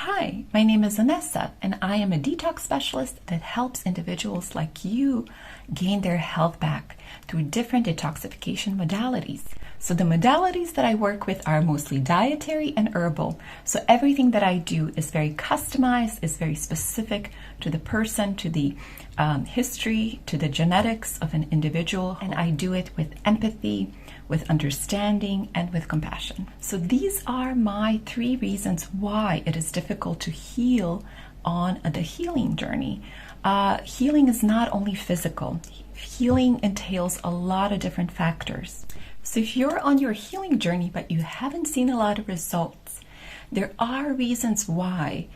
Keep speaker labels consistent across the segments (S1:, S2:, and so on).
S1: Hi, my name is Vanessa, and I am a detox specialist that helps individuals like you gain their health back through different detoxification modalities. So the modalities that I work with are mostly dietary and herbal. So everything that I do is very customized, is very specific to the person, to the history, to the genetics of an individual, and I do it with empathy, with understanding, and with compassion. So these are my 3 reasons why it is difficult to heal on the healing journey. Healing is not only physical. Healing entails a lot of different factors. So if you're on your healing journey but you haven't seen a lot of results, there are reasons why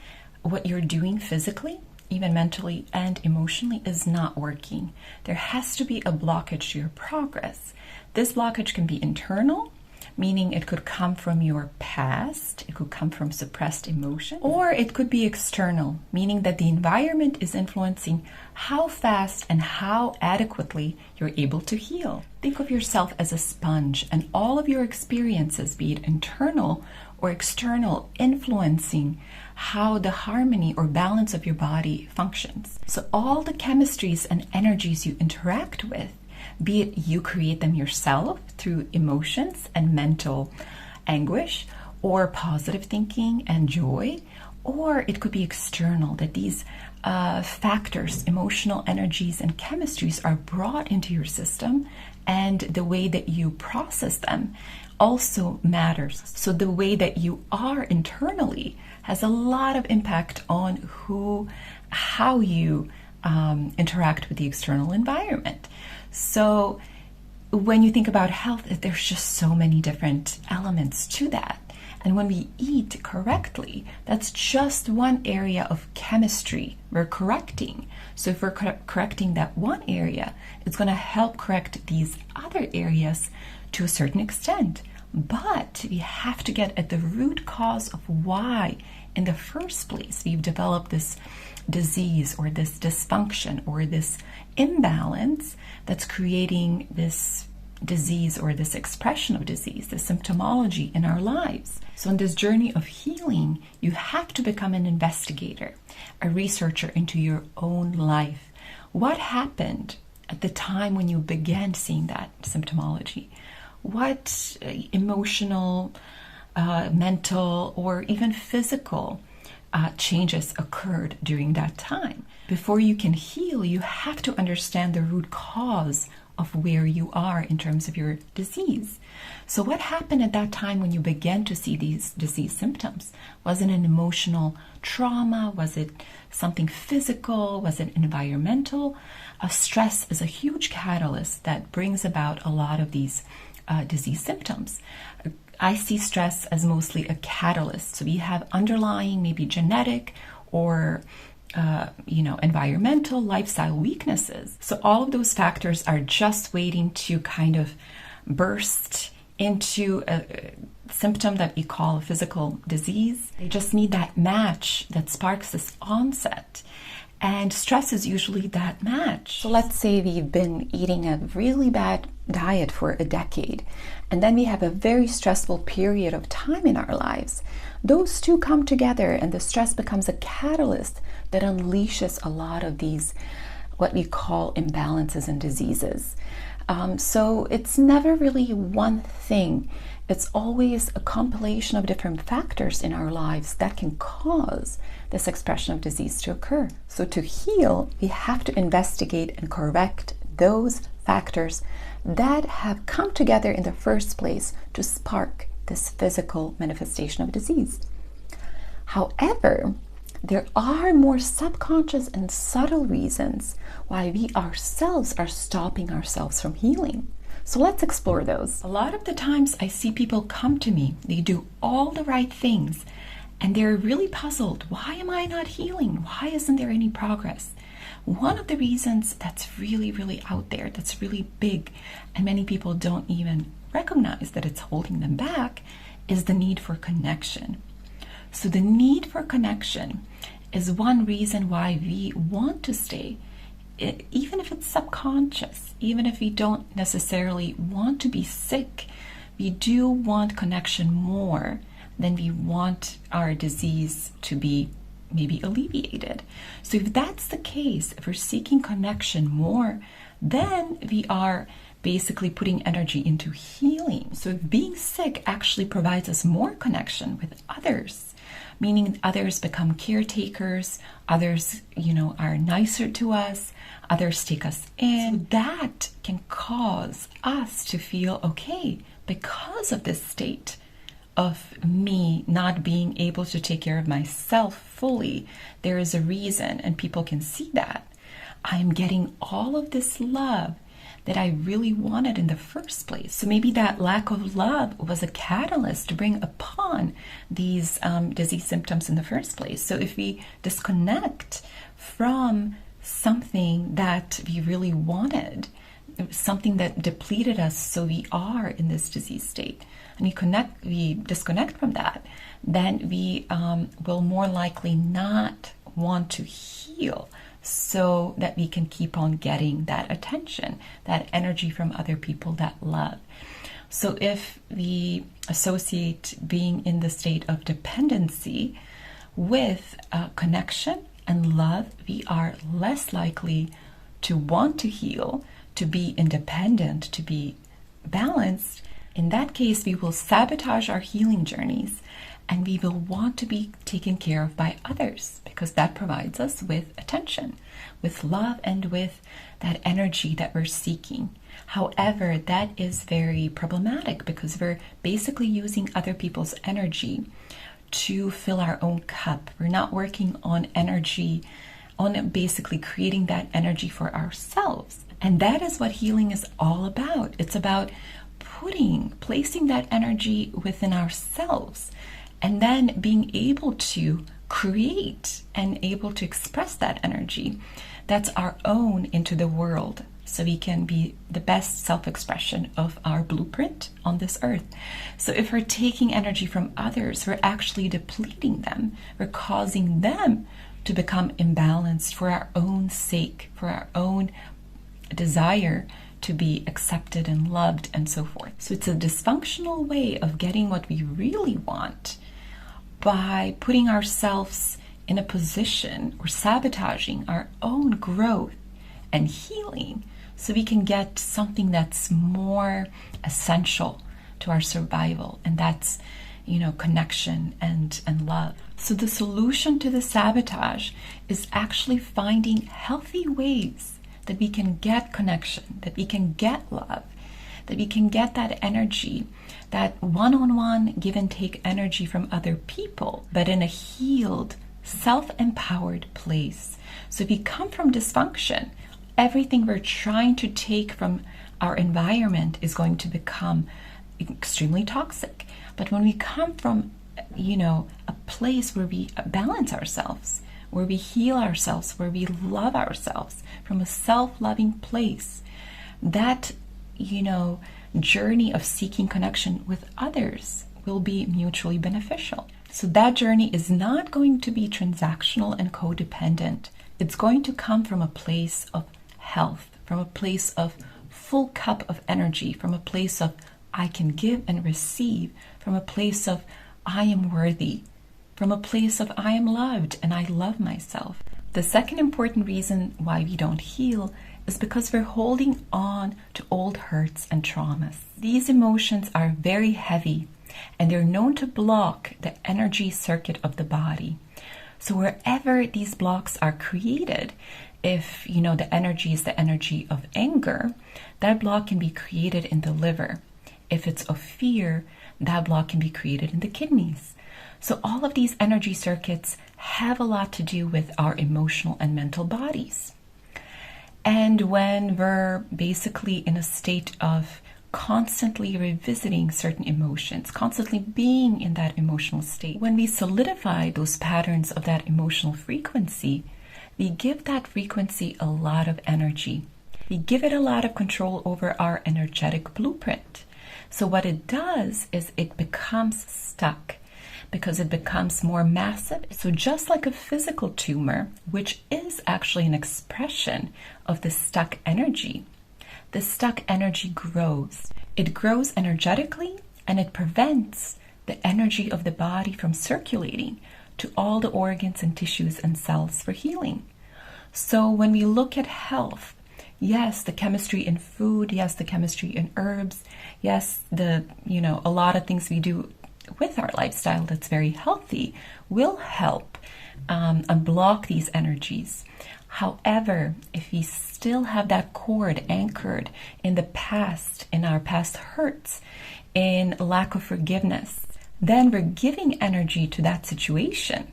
S1: what you're doing physically, even mentally and emotionally, is not working. There has to be a blockage to your progress. This blockage can be internal, meaning it could come from your past, it could come from suppressed emotion, or it could be external, meaning that the environment is influencing how fast and how adequately you're able to heal. Think of yourself as a sponge, and all of your experiences, be it internal or external, influencing how the harmony or balance of your body functions. So all the chemistries and energies you interact with, be it you create them yourself through emotions and mental anguish, or positive thinking and joy, or it could be external, that these factors, emotional energies and chemistries are brought into your system, and the way that you process them also matters. So the way that you are internally has a lot of impact on how you interact with the external environment. So when you think about health, there's just so many different elements to that. And when we eat correctly, that's just one area of chemistry we're correcting. So if we're correcting that one area, it's going to help correct these other areas to a certain extent. But we have to get at the root cause of why, in the first place, we've developed this disease or this dysfunction or this imbalance that's creating this disease or this expression of disease, the symptomology in our lives. So in this journey of healing, you have to become an investigator, a researcher into your own life. What happened at the time when you began seeing that symptomology? What emotional, mental, or even physical changes occurred during that time? Before you can heal, you have to understand the root cause of where you are in terms of your disease. So what happened at that time when you began to see these disease symptoms? Was it an emotional trauma? Was it something physical? Was it environmental? Stress is a huge catalyst that brings about a lot of these disease symptoms. I see stress as mostly a catalyst. So we have underlying, maybe genetic or environmental, lifestyle weaknesses. So all of those factors are just waiting to kind of burst into a symptom that we call a physical disease. They just need that match that sparks this onset. And stress is usually that match. So let's say we've been eating a really bad diet for a decade, and then we have a very stressful period of time in our lives. Those two come together, and the stress becomes a catalyst that unleashes a lot of these, what we call imbalances and diseases. So it's never really one thing. It's always a compilation of different factors in our lives that can cause this expression of disease to occur. So to heal, we have to investigate and correct those factors that have come together in the first place to spark this physical manifestation of disease. However, there are more subconscious and subtle reasons why we ourselves are stopping ourselves from healing. So let's explore those. A lot of the times I see people come to me, they do all the right things, and they're really puzzled. Why am I not healing? Why isn't there any progress? One of the reasons that's really, really out there, that's really big, and many people don't even recognize that it's holding them back, is the need for connection. So the need for connection is one reason why we want to stay, even if it's subconscious, even if we don't necessarily want to be sick, we do want connection more then we want our disease to be maybe alleviated. So if that's the case, if we're seeking connection more, then we are basically putting energy into healing. So if being sick actually provides us more connection with others, meaning others become caretakers, others, are nicer to us, others take us in, so that can cause us to feel okay because of this state of me not being able to take care of myself fully. There is a reason, and people can see that. I'm getting all of this love that I really wanted in the first place. So maybe that lack of love was a catalyst to bring upon these disease symptoms in the first place. So if we disconnect from something that we really wanted, something that depleted us, so we are in this disease state, and we disconnect from that, then we will more likely not want to heal, so that we can keep on getting that attention, that energy from other people, that love. So if we associate being in the state of dependency with connection and love, we are less likely to want to heal, to be independent, to be balanced. In that case, we will sabotage our healing journeys, and we will want to be taken care of by others, because that provides us with attention, with love, and with that energy that we're seeking. However, that is very problematic, because we're basically using other people's energy to fill our own cup. We're not working on energy, on basically creating that energy for ourselves. And that is what healing is all about. It's about placing that energy within ourselves, and then being able to create and able to express that energy that's our own into the world, so we can be the best self-expression of our blueprint on this earth. So if we're taking energy from others, we're actually depleting them. We're causing them to become imbalanced for our own sake, for our own desire to be accepted and loved and so forth. So it's a dysfunctional way of getting what we really want by putting ourselves in a position or sabotaging our own growth and healing, so we can get something that's more essential to our survival, and that's connection and love. So the solution to the sabotage is actually finding healthy ways that we can get connection, that we can get love, that we can get that energy, that one-on-one give and take energy from other people, but in a healed, self-empowered place. So if we come from dysfunction, everything we're trying to take from our environment is going to become extremely toxic. But when we come from, a place where we balance ourselves, where we heal ourselves, where we love ourselves from a self-loving place, that, journey of seeking connection with others will be mutually beneficial. So that journey is not going to be transactional and codependent. It's going to come from a place of health, from a place of full cup of energy, from a place of I can give and receive, from a place of I am worthy, from a place of I am loved and I love myself. The second important reason why we don't heal is because we're holding on to old hurts and traumas. These emotions are very heavy, and they're known to block the energy circuit of the body. So wherever these blocks are created, if the energy is the energy of anger, that block can be created in the liver. If it's of fear, that block can be created in the kidneys. So all of these energy circuits have a lot to do with our emotional and mental bodies. And when we're basically in a state of constantly revisiting certain emotions, constantly being in that emotional state, when we solidify those patterns of that emotional frequency, we give that frequency a lot of energy. We give it a lot of control over our energetic blueprint. So what it does is it becomes stuck, because it becomes more massive. So just like a physical tumor, which is actually an expression of the stuck energy, the stuck energy grows. It grows energetically, and it prevents the energy of the body from circulating to all the organs and tissues and cells for healing. So when we look at health, yes, the chemistry in food, yes, the chemistry in herbs, yes, a lot of things we do with our lifestyle that's very healthy will help unblock these energies. However, if we still have that cord anchored in the past, in our past hurts, in lack of forgiveness, then we're giving energy to that situation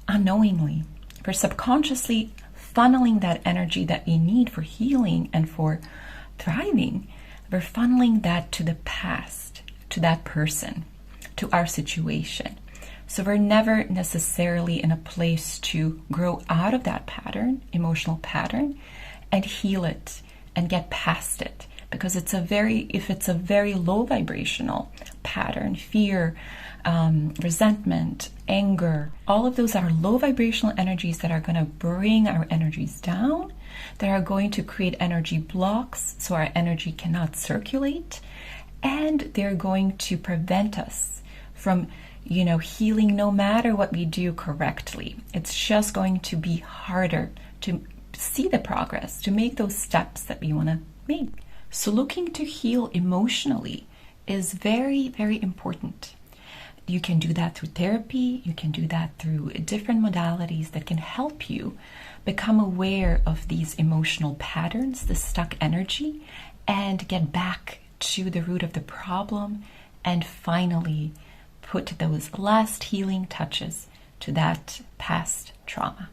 S1: unknowingly. We're subconsciously funneling that energy that we need for healing and for thriving. We're funneling that to the past, to that person, to our situation. So we're never necessarily in a place to grow out of that pattern, emotional pattern, and heal it and get past it. Because if it's a very low vibrational pattern, fear, resentment, anger, all of those are low vibrational energies that are going to bring our energies down, that are going to create energy blocks so our energy cannot circulate, and they're going to prevent us from healing no matter what we do correctly. It's just going to be harder to see the progress, to make those steps that we want to make. So looking to heal emotionally is very, very important. You can do that through therapy. You can do that through different modalities that can help you become aware of these emotional patterns, the stuck energy, and get back to the root of the problem and finally put those last healing touches to that past trauma.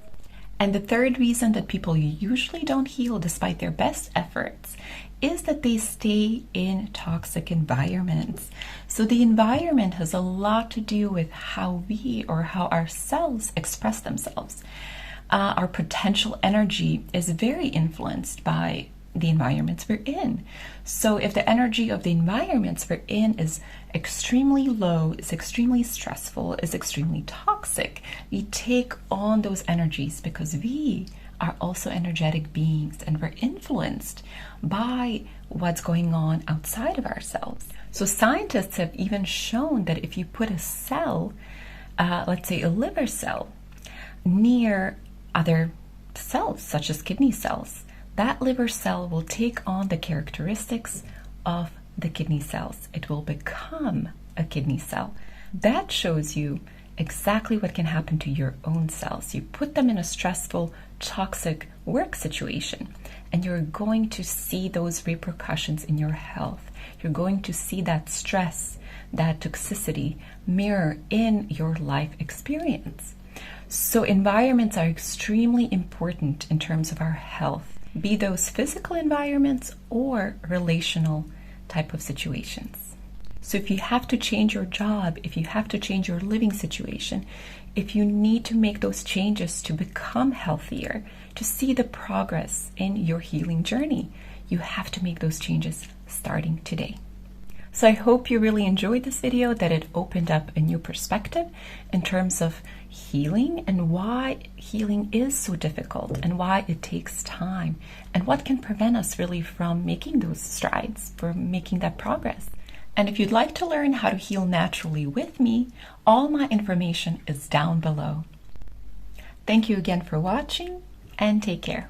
S1: And the third reason that people usually don't heal despite their best efforts is that they stay in toxic environments. So the environment has a lot to do with how we or how our cells express themselves. Our potential energy is very influenced by the environments we're in. So if the energy of the environments we're in is extremely low, is extremely stressful, is extremely toxic, we take on those energies because we are also energetic beings and we're influenced by what's going on outside of ourselves. So scientists have even shown that if you put a cell, let's say a liver cell, near other cells such as kidney cells, that liver cell will take on the characteristics of the kidney cells. It will become a kidney cell. That shows you exactly what can happen to your own cells. You put them in a stressful, toxic work situation, and you're going to see those repercussions in your health. You're going to see that stress, that toxicity mirror in your life experience. So environments are extremely important in terms of our health, be those physical environments or relational type of situations. So if you have to change your job, if you have to change your living situation, if you need to make those changes to become healthier, to see the progress in your healing journey, you have to make those changes starting today. So I hope you really enjoyed this video, that it opened up a new perspective in terms of healing and why healing is so difficult and why it takes time and what can prevent us really from making those strides, from making that progress. And if you'd like to learn how to heal naturally with me, all my information is down below. Thank you again for watching and take care.